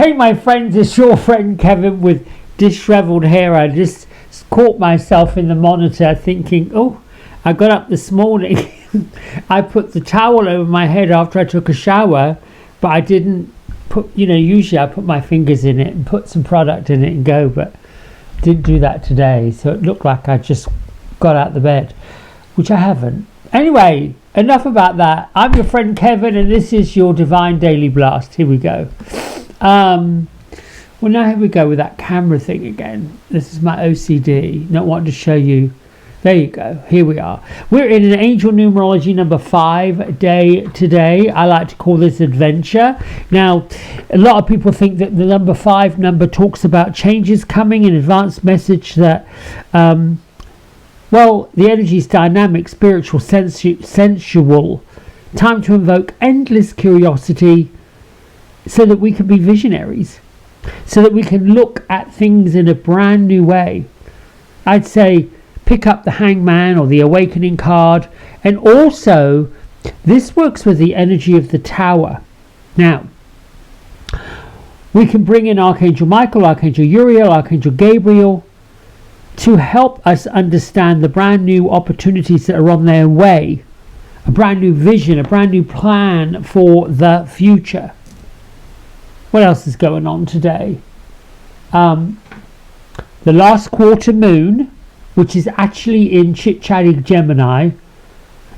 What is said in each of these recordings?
Hey my friends, it's your friend Kevin with disheveled hair. I just caught myself in the monitor thinking, oh, I got up this morning. I put the towel over my head after I took a shower, but I didn't put, usually I put my fingers in it and put some product in it and go, but didn't do that today. So it looked like I just got out the bed, which I haven't. Anyway, enough about that. I'm your friend Kevin and this is your Divine Daily Blast. Here we go. Well, now here we go with that camera thing again. This is my OCD, not wanting to show you. There you go. Here we are. We're in an angel numerology number 5 day today. I like to call this adventure. Now, a lot of people think that the number 5 number talks about changes coming, an advanced message that, well, the energy is dynamic, spiritual, sensual. Time to invoke endless curiosity so that we can be visionaries, so that we can look at things in a brand new way. I'd say pick up the Hangman or the Awakening card, and also this works with the energy of the Tower. Now, we can bring in Archangel Michael, Archangel Uriel, Archangel Gabriel to help us understand the brand new opportunities that are on their way, a brand new vision, a brand new plan for the future. What else is going on today? The last quarter moon, which is actually in chit-chatting Gemini,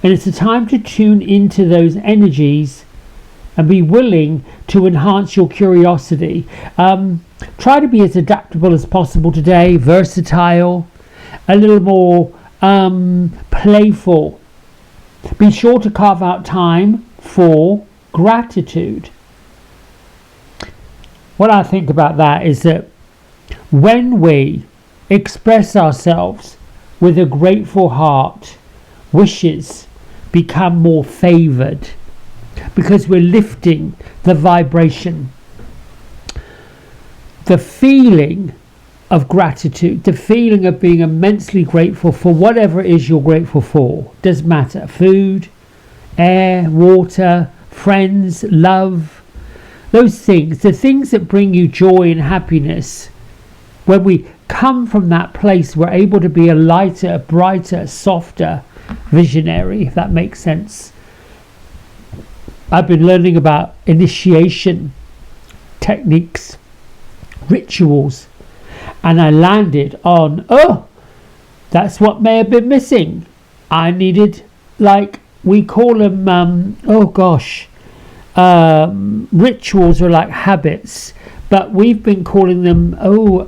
and it's a time to tune into those energies and be willing to enhance your curiosity. Try to be as adaptable as possible today, versatile, a little more playful. Be sure to carve out time for gratitude. What I think about that is that when we express ourselves with a grateful heart, wishes become more favored because we're lifting the vibration. The feeling of gratitude, the feeling of being immensely grateful for whatever it is you're grateful for, doesn't matter. Food, air, water, friends, love. Those things, the things that bring you joy and happiness, when we come from that place, we're able to be a lighter, brighter, softer visionary, if that makes sense. I've been learning about initiation techniques, rituals, and I landed on, that's what may have been missing. I needed, we call them, rituals are like habits, but we've been calling them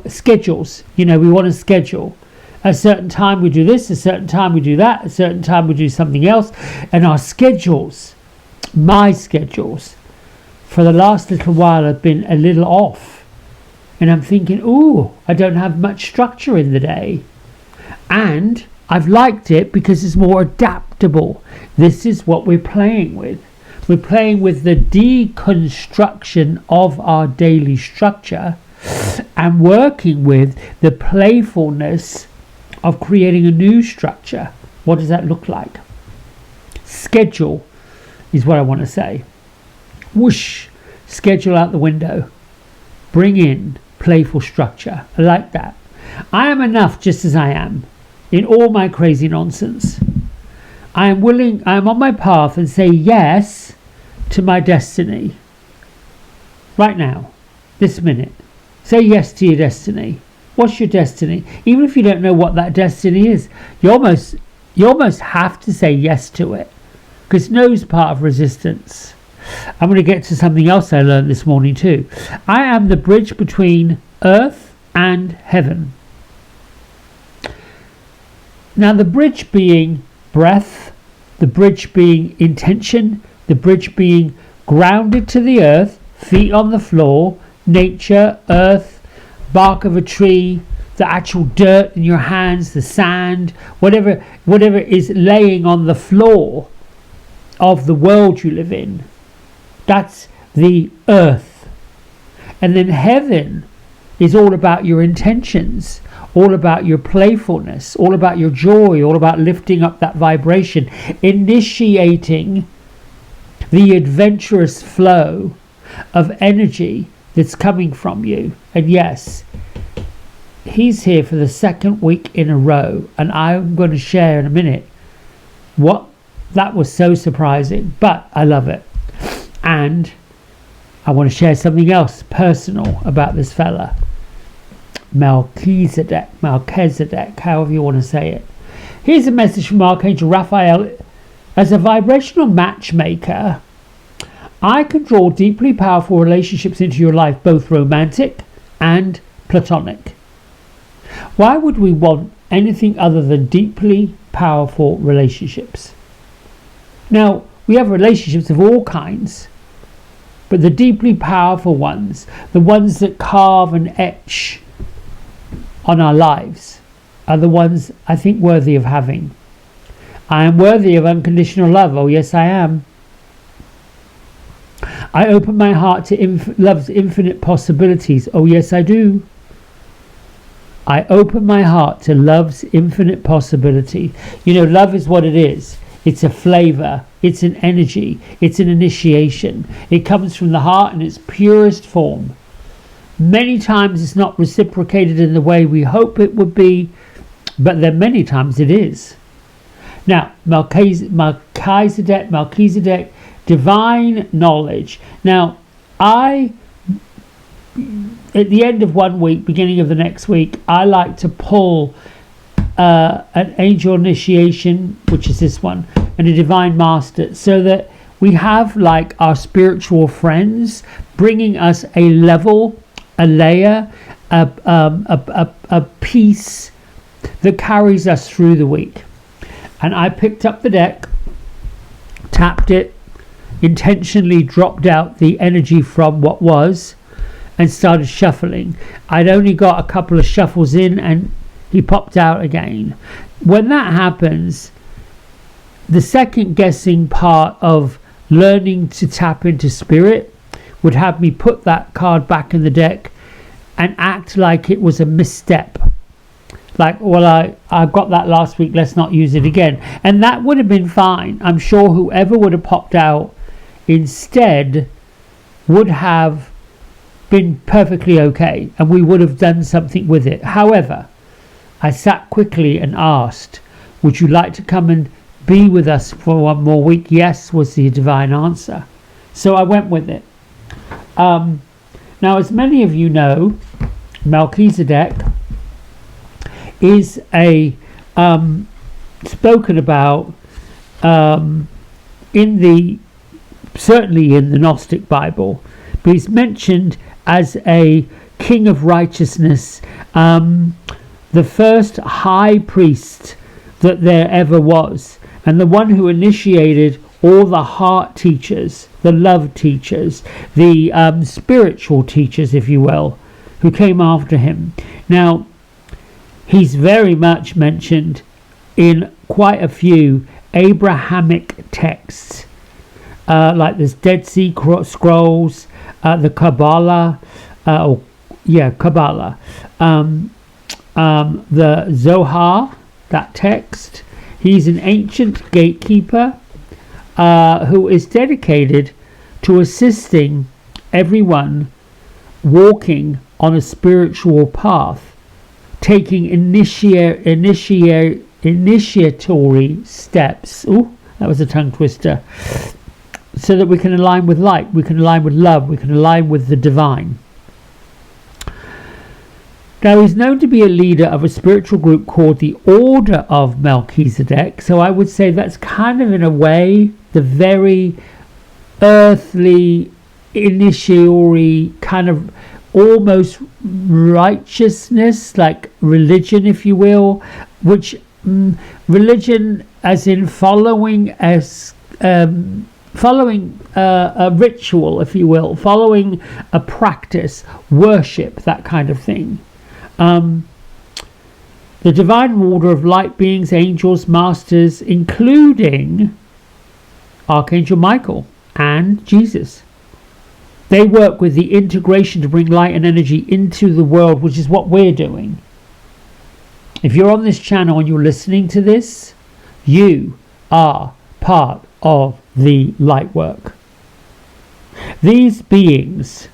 schedules. We want to schedule a certain time we do this, a certain time we do that, a certain time we do something else. And our schedules, my schedules, for the last little while have been a little off, and I'm thinking, I don't have much structure in the day. And I've liked it because it's more adaptable. This is what we're playing with. We're playing with the deconstruction of our daily structure and working with the playfulness of creating a new structure. What does that look like? Schedule is what I want to say. Whoosh, schedule out the window. Bring in playful structure. I like that. I am enough just as I am in all my crazy nonsense. I am on my path and say yes to my destiny. Right now, this minute. Say yes to your destiny. What's your destiny? Even if you don't know what that destiny is, you almost have to say yes to it, because no is part of resistance. I'm going to get to something else I learned this morning too. I am the bridge between earth and heaven. Now the bridge being breath, the bridge being intention, the bridge being grounded to the earth, feet on the floor, nature, earth, bark of a tree, the actual dirt in your hands, the sand, whatever is laying on the floor of the world you live in. That's the earth. And then heaven is all about your intentions, all about your playfulness, all about your joy, all about lifting up that vibration, initiating the adventurous flow of energy that's coming from you. And yes, he's here for the second week in a row, and I'm going to share in a minute what that was. So surprising, but I love it. And I want to share something else personal about this fella, Melchizedek, however you want to say it. Here's a message from Archangel Raphael. As a vibrational matchmaker, I can draw deeply powerful relationships into your life, both romantic and platonic. Why would we want anything other than deeply powerful relationships? Now, we have relationships of all kinds, but the deeply powerful ones, the ones that carve and etch on our lives, are the ones I think worthy of having. I am worthy of unconditional love. Oh yes, I am. I open my heart to love's infinite possibilities. Oh yes, I do. I open my heart to love's infinite possibility. You know, love is what it is. It's a flavor. It's an energy. It's an initiation. It comes from the heart in its purest form. Many times it's not reciprocated in the way we hope it would be, but then many times it is. Now, Melchizedek, divine knowledge. Now, at the end of one week, beginning of the next week, I like to pull an angel initiation, which is this one, and a divine master, so that we have like our spiritual friends bringing us a level, a layer, a piece that carries us through the week. And I picked up the deck, tapped it, intentionally dropped out the energy from what was, and started shuffling. I'd only got a couple of shuffles in and he popped out again. When that happens, the second guessing part of learning to tap into spirit would have me put that card back in the deck and act like it was a misstep. Like, well, I got that last week, let's not use it again. And that would have been fine. I'm sure whoever would have popped out instead would have been perfectly okay, and we would have done something with it. However, I sat quickly and asked, would you like to come and be with us for one more week? Yes, was the divine answer. So I went with it. Now, as many of you know, Melchizedek is a spoken about certainly in the Gnostic Bible, but he's mentioned as a king of righteousness, the first high priest that there ever was, and the one who initiated all the heart teachers, the love teachers, the spiritual teachers, if you will, who came after him. Now, he's very much mentioned in quite a few Abrahamic texts, like this Dead Sea Scrolls, the Kabbalah, Kabbalah, the Zohar, that text. He's an ancient gatekeeper who is dedicated to assisting everyone walking on a spiritual path, taking initiatory steps. Ooh, that was a tongue twister. So that we can align with light, we can align with love, we can align with the divine. Now, he's known to be a leader of a spiritual group called the Order of Melchizedek. So I would say that's kind of, in a way, the very earthly, initiatory kind of almost righteousness, like religion, if you will, which religion as in following a ritual, if you will, following a practice, worship, that kind of thing. The divine order of light beings, angels, masters, including Archangel Michael and Jesus. They work with the integration to bring light and energy into the world, which is what we're doing. If you're on this channel and you're listening to this, you are part of the light work. These beings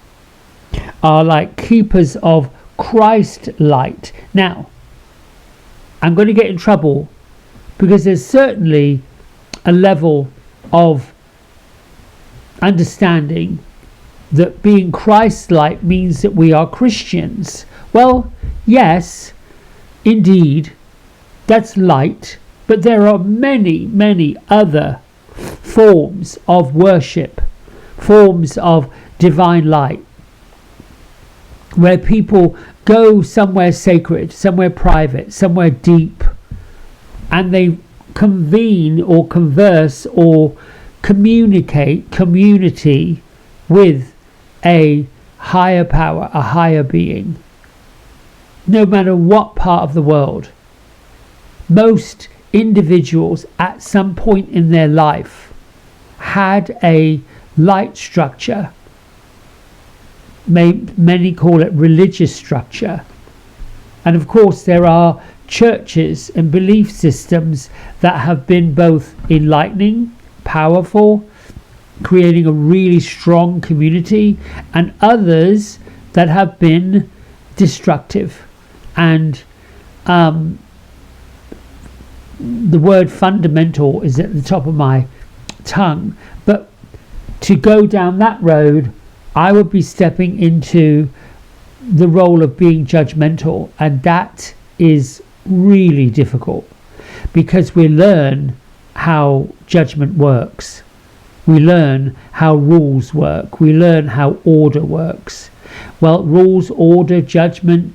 are like keepers of Christ light. Now, I'm going to get in trouble because there's certainly a level of understanding that being Christ-like means that we are Christians. Well, yes, indeed, that's light, but there are many, many other forms of worship, forms of divine light, where people go somewhere sacred, somewhere private, somewhere deep, and they convene or converse or community with a higher power, a higher being. No matter what part of the world, most individuals at some point in their life had a light structure. Many call it religious structure. And of course there are churches and belief systems that have been both enlightening, powerful, creating a really strong community, and others that have been destructive. And the word fundamental is at the top of my tongue, but to go down that road, I would be stepping into the role of being judgmental, and that is really difficult because we learn how judgment works. We learn how rules work. We learn how order works. Well, rules, order, judgment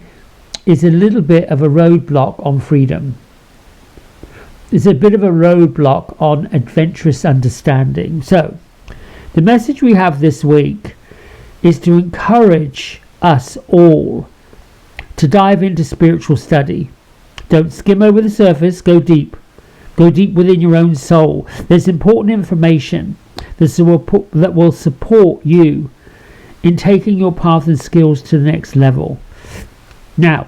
is a little bit of a roadblock on freedom. It's a bit of a roadblock on adventurous understanding. So, the message we have this week is to encourage us all to dive into spiritual study. Don't skim over the surface, go deep. Go deep within your own soul. There's important information that will support you in taking your path and skills to the next level. Now,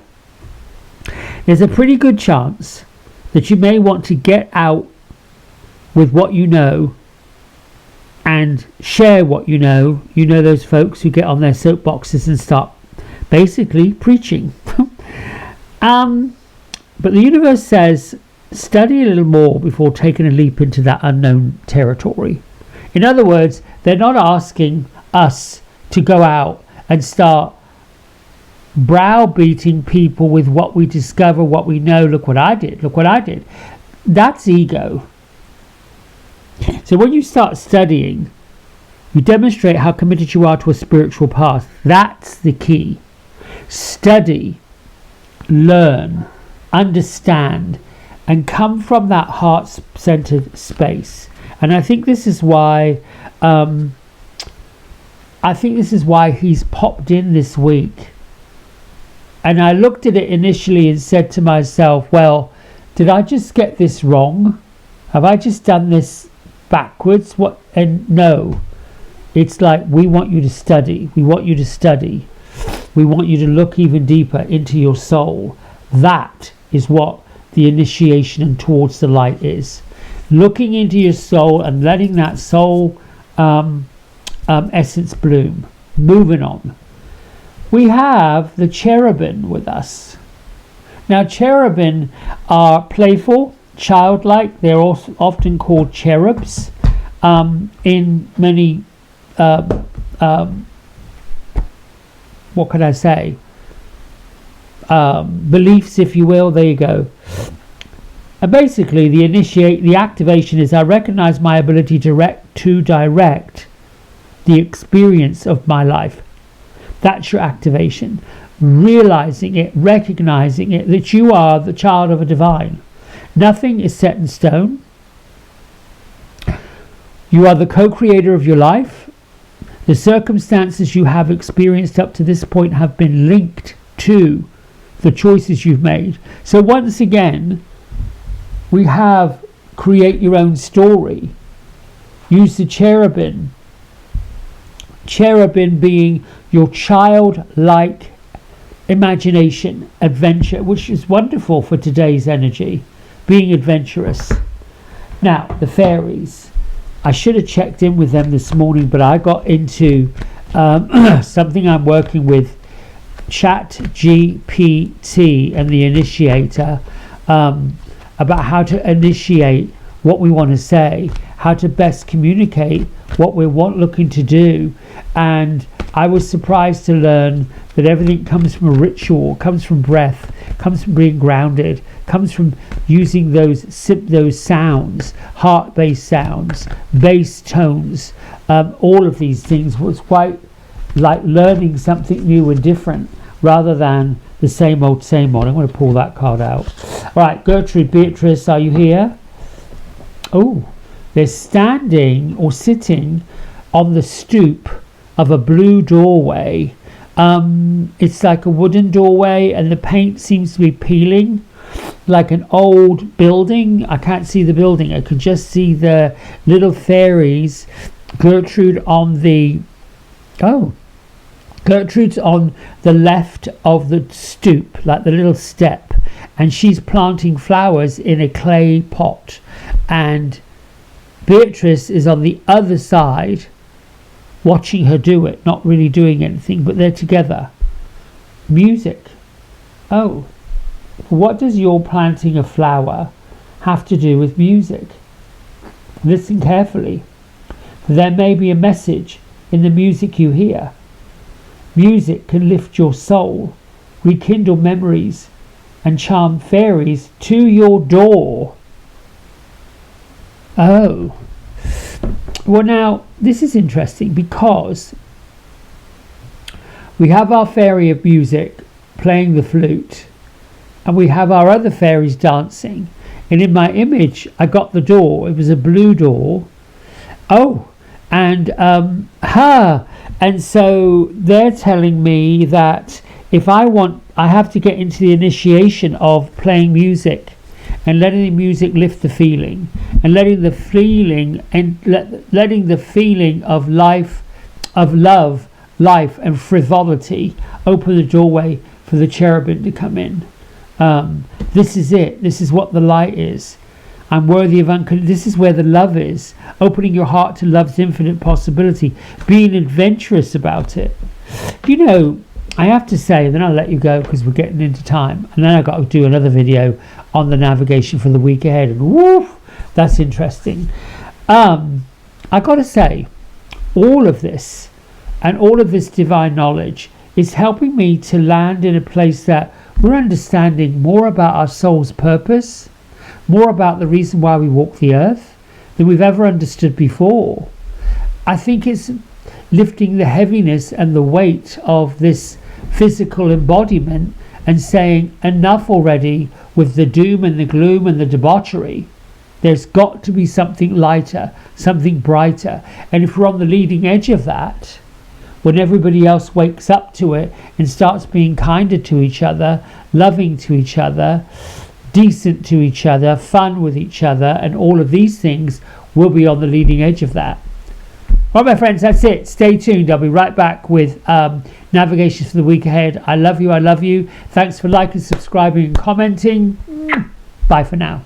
there's a pretty good chance that you may want to get out with what you know and share what you know. You know those folks who get on their soapboxes and start basically preaching. But the universe says, study a little more before taking a leap into that unknown territory. In other words, they're not asking us to go out and start browbeating people with what we discover, what we know. Look what I did. Look what I did. That's ego. So when you start studying, you demonstrate how committed you are to a spiritual path. That's the key. Study, learn, understand, and come from that heart-centered space. And I think this is why he's popped in this week. And I looked at it initially and said to myself, well, did I just get this wrong? Have I just done this backwards? What? And no, it's like, we want you to study. We want you to study. We want you to look even deeper into your soul. That is what the initiation and towards the light is. Looking into your soul and letting that soul essence bloom. Moving on. We have the cherubim with us. Now, cherubim are playful, childlike. They're also often called cherubs in many, what can I say? Beliefs, if you will. There you go. And basically, the activation is, I recognize my ability to direct the experience of my life. That's your activation. Realizing it, recognizing it, that you are the child of a divine. Nothing is set in stone. You are the co-creator of your life. The circumstances you have experienced up to this point have been linked to the choices you've made. So once again, we have create your own story. Use the cherubim. Cherubim being your childlike imagination, adventure, which is wonderful for today's energy, being adventurous. Now, the fairies. I should have checked in with them this morning, but I got into something I'm working with ChatGPT and the initiator, about how to initiate what we want to say, how to best communicate what we're looking to do. And I was surprised to learn that everything comes from a ritual, comes from breath, comes from being grounded, comes from using those sounds, heart-based sounds, bass tones. All of these things was quite like learning something new and different rather than the same old, same old. I'm going to pull that card out. All right, Gertrude, Beatrice, are you here? Oh, they're standing or sitting on the stoop of a blue doorway. It's like a wooden doorway and the paint seems to be peeling like an old building. I can't see the building. I can just see the little fairies. Gertrude's on the left of the stoop, like the little step, and she's planting flowers in a clay pot, and Beatrice is on the other side watching her do it, not really doing anything, but they're together. Music. Oh, what does your planting a flower have to do with music? Listen carefully. There may be a message in the music you hear. Music can lift your soul, rekindle memories, and charm fairies to your door. Oh. Well, now, this is interesting because we have our fairy of music playing the flute, and we have our other fairies dancing. And in my image, I got the door. It was a blue door. Oh, and and so they're telling me that if I have to get into the initiation of playing music and letting the music lift the feeling, and letting the feeling of life, of love, life and frivolity open the doorway for the cherubim to come in. This is it. This is what the light is. I'm worthy of this is where the love is. Opening your heart to love's infinite possibility. Being adventurous about it. You know, I have to say, then I'll let you go because we're getting into time. And then I've got to do another video on the navigation for the week ahead. And woof, that's interesting. I got to say, all of this and all of this divine knowledge is helping me to land in a place that we're understanding more about our soul's purpose, more about the reason why we walk the earth than we've ever understood before. I think it's lifting the heaviness and the weight of this physical embodiment and saying enough already with the doom and the gloom and the debauchery. There's got to be something lighter, something brighter. And if we're on the leading edge of that, when everybody else wakes up to it and starts being kinder to each other, loving to each other, decent to each other, fun with each other, and all of these things, will be on the leading edge of that. Right, my friends, that's it. Stay tuned. I'll be right back with navigations for the week ahead. I love you. I love you. Thanks for liking, subscribing and commenting. Bye for now.